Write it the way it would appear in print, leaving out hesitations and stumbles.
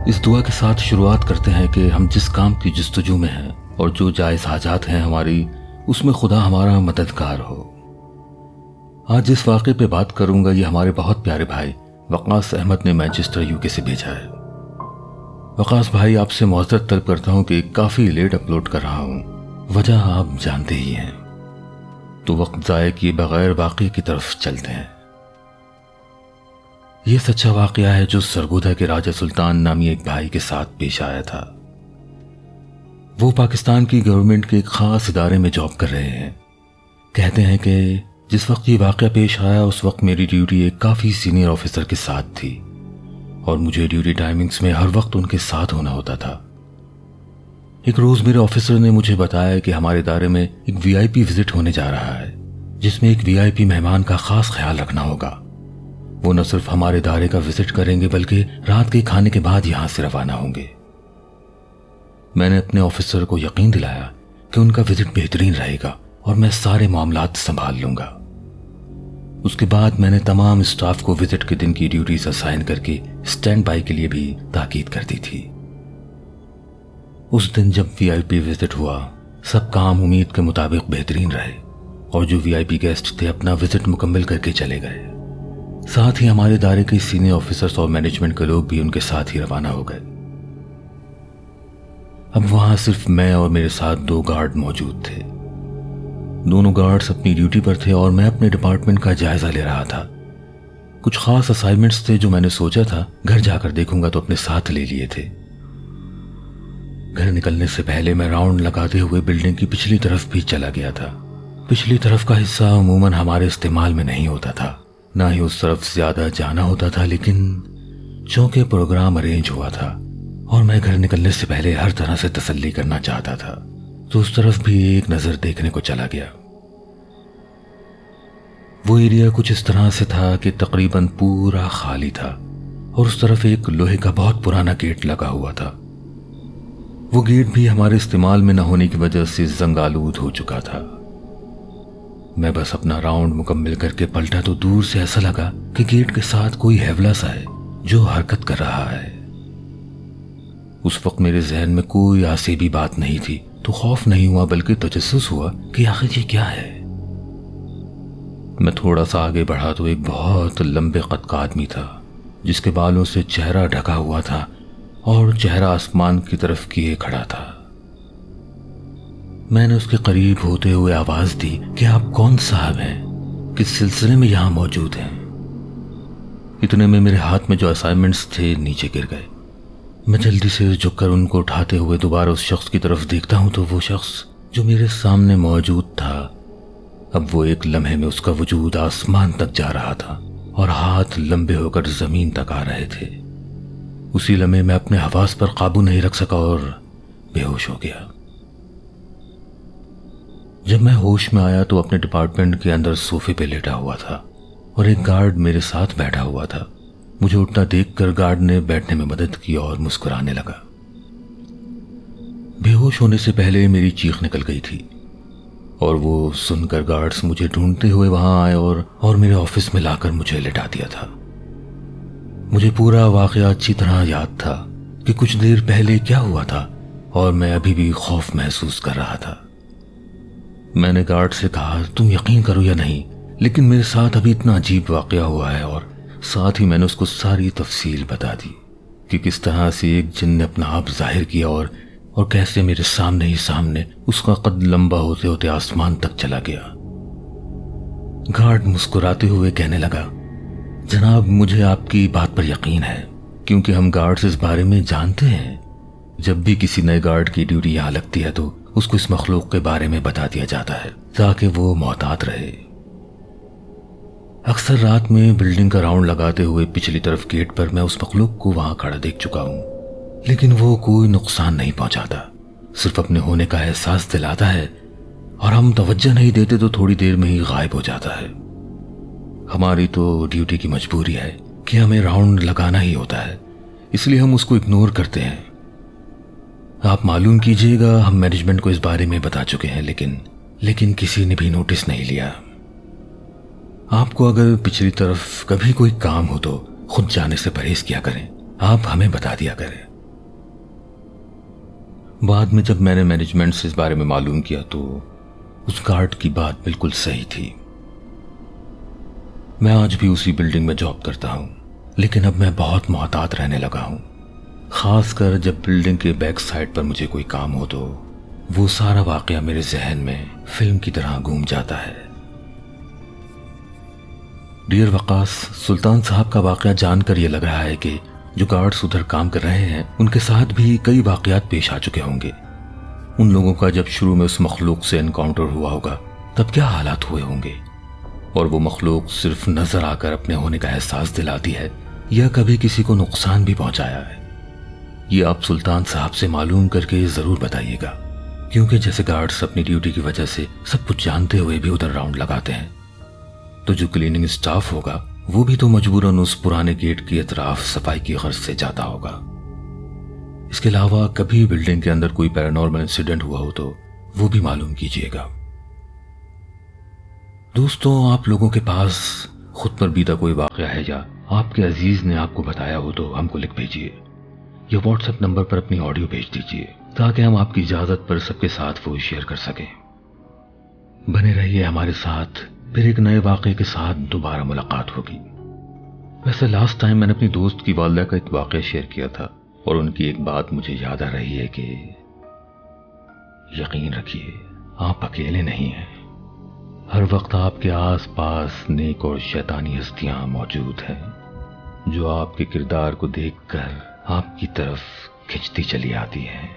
اس دعا کے ساتھ شروعات کرتے ہیں کہ ہم جس کام کی جستجو میں ہیں اور جو جائز حاجات ہیں ہماری، اس میں خدا ہمارا مددگار ہو۔ آج جس واقعے پہ بات کروں گا یہ ہمارے بہت پیارے بھائی وقاص احمد نے مانچسٹر UK سے بھیجا ہے۔ وقاص بھائی، آپ سے معذرت طلب کرتا ہوں کہ کافی لیٹ اپلوڈ کر رہا ہوں، وجہ آپ جانتے ہی ہیں، تو وقت ضائع کیے بغیر واقعے کی طرف چلتے ہیں۔ یہ سچا واقعہ ہے جو سرگودا کے راجہ سلطان نامی ایک بھائی کے ساتھ پیش آیا تھا۔ وہ پاکستان کی گورنمنٹ کے ایک خاص ادارے میں جاب کر رہے ہیں۔ کہتے ہیں کہ جس وقت یہ واقعہ پیش آیا اس وقت میری ڈیوٹی ایک کافی سینئر آفیسر کے ساتھ تھی اور مجھے ڈیوٹی ٹائمنگز میں ہر وقت ان کے ساتھ ہونا ہوتا تھا۔ ایک روز میرے آفیسر نے مجھے بتایا کہ ہمارے ادارے میں ایک VIP وزٹ ہونے جا رہا ہے، جس میں ایک VIP مہمان کا خاص خیال رکھنا ہوگا۔ وہ نہ صرف ہمارے ادارے کا وزٹ کریں گے بلکہ رات کے کھانے کے بعد یہاں سے روانہ ہوں گے۔ میں نے اپنے آفیسر کو یقین دلایا کہ ان کا وزٹ بہترین رہے گا اور میں سارے معاملات سنبھال لوں گا۔ اس کے بعد میں نے تمام اسٹاف کو وزٹ کے دن کی ڈیوٹیز اسائن کر کے اسٹینڈ بائی کے لیے بھی تاکید کر دی تھی۔ اس دن جب VIP وزٹ ہوا سب کام امید کے مطابق بہترین رہے اور جو VIP گیسٹ تھے اپنا وزٹ مکمل کر کے چلے گئے۔ ساتھ ہی ہمارے ادارے کے سینئر آفیسرز اور مینجمنٹ کے لوگ بھی ان کے ساتھ ہی روانہ ہو گئے۔ اب وہاں صرف میں اور میرے ساتھ 2 گارڈ موجود تھے۔ دونوں گارڈز اپنی ڈیوٹی پر تھے اور میں اپنے ڈپارٹمنٹ کا جائزہ لے رہا تھا۔ کچھ خاص اسائنمنٹس تھے جو میں نے سوچا تھا گھر جا کر دیکھوں گا تو اپنے ساتھ لے لیے تھے۔ گھر نکلنے سے پہلے میں راؤنڈ لگاتے ہوئے بلڈنگ کی پچھلی طرف بھی چلا گیا تھا۔ پچھلی طرف کا حصہ عموماً ہمارے استعمال میں نہیں ہوتا تھا، نہ ہی اس طرف زیادہ جانا ہوتا تھا، لیکن چونکہ پروگرام ارینج ہوا تھا اور میں گھر نکلنے سے پہلے ہر طرح سے تسلی کرنا چاہتا تھا تو اس طرف بھی ایک نظر دیکھنے کو چلا گیا۔ وہ ایریا کچھ اس طرح سے تھا کہ تقریباً پورا خالی تھا اور اس طرف ایک لوہے کا بہت پرانا گیٹ لگا ہوا تھا۔ وہ گیٹ بھی ہمارے استعمال میں نہ ہونے کی وجہ سے زنگ آلود ہو چکا تھا۔ میں بس اپنا راؤنڈ مکمل کر کے پلٹا تو دور سے ایسا لگا کہ گیٹ کے ساتھ کوئی حیولہ سا ہے جو حرکت کر رہا ہے۔ اس وقت میرے ذہن میں کوئی آسیبی بات نہیں تھی تو خوف نہیں ہوا بلکہ تجسس ہوا کہ آخر یہ کیا ہے۔ میں تھوڑا سا آگے بڑھا تو ایک بہت لمبے قد کا آدمی تھا جس کے بالوں سے چہرہ ڈھکا ہوا تھا اور چہرہ آسمان کی طرف کیے کھڑا تھا۔ میں نے اس کے قریب ہوتے ہوئے آواز دی کہ آپ کون صاحب ہیں، کس سلسلے میں یہاں موجود ہیں؟ اتنے میں میرے ہاتھ میں جو اسائنمنٹس تھے نیچے گر گئے۔ میں جلدی سے جھک کر ان کو اٹھاتے ہوئے دوبارہ اس شخص کی طرف دیکھتا ہوں تو وہ شخص جو میرے سامنے موجود تھا اب وہ ایک لمحے میں اس کا وجود آسمان تک جا رہا تھا اور ہاتھ لمبے ہو کر زمین تک آ رہے تھے۔ اسی لمحے میں اپنے حواس پر قابو نہیں رکھ سکا اور بے ہوش ہو گیا۔ جب میں ہوش میں آیا تو اپنے ڈپارٹمنٹ کے اندر صوفے پہ لیٹا ہوا تھا اور ایک گارڈ میرے ساتھ بیٹھا ہوا تھا۔ مجھے اٹھنا دیکھ کر گارڈ نے بیٹھنے میں مدد کی اور مسکرانے لگا۔ بے ہوش ہونے سے پہلے میری چیخ نکل گئی تھی اور وہ سن کر گارڈز مجھے ڈھونڈتے ہوئے وہاں آئے اور میرے آفس میں لا کر مجھے لٹا دیا تھا۔ مجھے پورا واقعہ اچھی طرح یاد تھا کہ کچھ دیر پہلے کیا ہوا تھا اور میں ابھی بھی خوف محسوس کر رہا تھا۔ میں نے گارڈ سے کہا تم یقین کرو یا نہیں لیکن میرے ساتھ ابھی اتنا عجیب واقعہ ہوا ہے، اور ساتھ ہی میں نے اس کو ساری تفصیل بتا دی کہ کس طرح سے ایک جن نے اپنا آپ ظاہر کیا اور کیسے میرے سامنے ہی سامنے اس کا قد لمبا ہوتے ہوتے آسمان تک چلا گیا۔ گارڈ مسکراتے ہوئے کہنے لگا جناب مجھے آپ کی بات پر یقین ہے کیونکہ ہم گارڈز اس بارے میں جانتے ہیں۔ جب بھی کسی نئے گارڈ کی ڈیوٹی یہاں لگتی ہے تو اس کو اس مخلوق کے بارے میں بتا دیا جاتا ہے تاکہ وہ محتاط رہے۔ اکثر رات میں بلڈنگ کا راؤنڈ لگاتے ہوئے پچھلی طرف گیٹ پر میں اس مخلوق کو وہاں کھڑا دیکھ چکا ہوں، لیکن وہ کوئی نقصان نہیں پہنچاتا، صرف اپنے ہونے کا احساس دلاتا ہے اور ہم توجہ نہیں دیتے تو تھوڑی دیر میں ہی غائب ہو جاتا ہے۔ ہماری تو ڈیوٹی کی مجبوری ہے کہ ہمیں راؤنڈ لگانا ہی ہوتا ہے، اس لیے ہم اس کو اگنور کرتے ہیں۔ آپ معلوم کیجئے گا ہم مینجمنٹ کو اس بارے میں بتا چکے ہیں لیکن کسی نے بھی نوٹس نہیں لیا۔ آپ کو اگر پچھلی طرف کبھی کوئی کام ہو تو خود جانے سے پرہیز کیا کریں، آپ ہمیں بتا دیا کریں۔ بعد میں جب میں نے مینجمنٹ سے اس بارے میں معلوم کیا تو اس گارڈ کی بات بالکل صحیح تھی۔ میں آج بھی اسی بلڈنگ میں جاب کرتا ہوں، لیکن اب میں بہت محتاط رہنے لگا ہوں، خاص کر جب بلڈنگ کے بیک سائڈ پر مجھے کوئی کام ہو تو وہ سارا واقعہ میرے ذہن میں فلم کی طرح گھوم جاتا ہے۔ ڈیئر وقاص، سلطان صاحب کا واقعہ جان کر یہ لگ رہا ہے کہ جو گارڈز ادھر کام کر رہے ہیں ان کے ساتھ بھی کئی واقعات پیش آ چکے ہوں گے۔ ان لوگوں کا جب شروع میں اس مخلوق سے انکاؤنٹر ہوا ہوگا تب کیا حالات ہوئے ہوں گے، اور وہ مخلوق صرف نظر آ کر اپنے ہونے کا احساس دلاتی ہے یا کبھی کسی کو نقصان بھی پہنچایا ہے، یہ آپ سلطان صاحب سے معلوم کر کے ضرور بتائیے گا، کیونکہ جیسے گارڈز اپنی ڈیوٹی کی وجہ سے سب کچھ جانتے ہوئے بھی ادھر راؤنڈ لگاتے ہیں، تو جو کلیننگ اسٹاف ہوگا وہ بھی تو مجبوراً اس پرانے گیٹ کی اطراف صفائی کی غرض سے جاتا ہوگا۔ اس کے علاوہ کبھی بلڈنگ کے اندر کوئی پیرانارمل انسیڈنٹ ہوا ہو تو وہ بھی معلوم کیجیے گا۔ دوستوں، آپ لوگوں کے پاس خود پر بیتا کوئی واقعہ ہے یا آپ کے عزیز نے آپ کو بتایا ہو تو ہم کو لکھ بھیجیے یا واٹس ایپ نمبر پر اپنی آڈیو بھیج دیجیے تاکہ ہم آپ کی اجازت پر سب کے ساتھ وہ شیئر کر سکیں۔ بنے رہیے ہمارے ساتھ، پھر ایک نئے واقعے کے ساتھ دوبارہ ملاقات ہوگی۔ ویسے لاسٹ ٹائم میں نے اپنی دوست کی والدہ کا ایک واقعہ شیئر کیا تھا اور ان کی ایک بات مجھے یاد آ رہی ہے کہ یقین رکھیے آپ اکیلے نہیں ہیں، ہر وقت آپ کے آس پاس نیک اور شیطانی ہستیاں موجود ہیں جو آپ کے کردار کو دیکھ کر آپ کی طرف کھنچتی چلی آتی ہیں۔